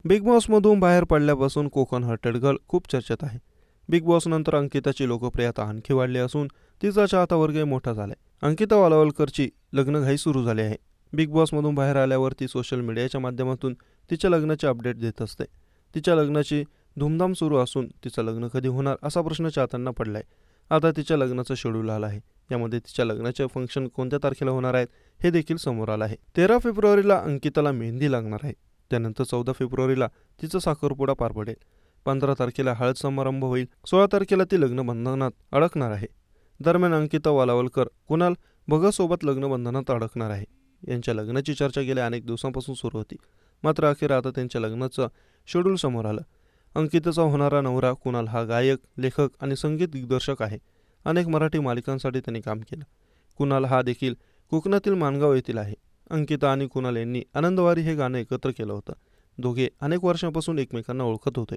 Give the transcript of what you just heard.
Big बॉसमधून बाहेर पडल्यापासून Konkan hurted girl खूप चर्चेत आहे. बिग बॉसनंतर अंकिताची लोकप्रियता आणखी वाढली असून तिचा चाहता वर्गही मोठा झालाय. अंकिता वालावलकरची लग्नघाई सुरू झाली आहे. बिग बॉसमधून बाहेर आल्यावर ती सोशल मीडियाच्या माध्यमातून तिच्या लग्नाचे अपडेट देत असते. तिच्या लग्नाची धूमधाम सुरू असून तिचं लग्न कधी होणार असा प्रश्न चाहत्यांना पडलाय. आता तिच्या लग्नाचं शेड्यूल आलं आहे. यामध्ये तिच्या लग्नाचे फंक्शन कोणत्या तारखेला होणार आहेत हे देखील समोर आलं आहे. 13 फेब्रुवारीला अंकिताला मेहंदी लागणार आहे. त्यानंतर 14 फेब्रुवारीला तिचा साखरपुडा पार पडेल. 15 तारखेला हळद समारंभ होईल. 16 तारखेला ती लग्नबंधनात अडकणार आहे. दरम्यान अंकिता वालावलकर कुणाल भगतसोबत लग्नबंधनात अडकणार आहे. यांच्या लग्नाची चर्चा गेल्या अनेक दिवसांपासून सुरू होती. मात्र अखेर आता त्यांच्या लग्नाचं शेड्यूल समोर आलं. अंकिताचा होणारा नवरा कुणाल हा गायक, लेखक आणि संगीत दिग्दर्शक आहे. अनेक मराठी मालिकांसाठी त्यांनी काम केलं. कुणाल हा देखील कोकणातील माणगाव येथील आहे. अंकिता आणि कुणाल यांनी आनंदवारी हे गाणं एकत्र केलं होतं. दोघे अनेक वर्षांपासून एकमेकांना ओळखत होते.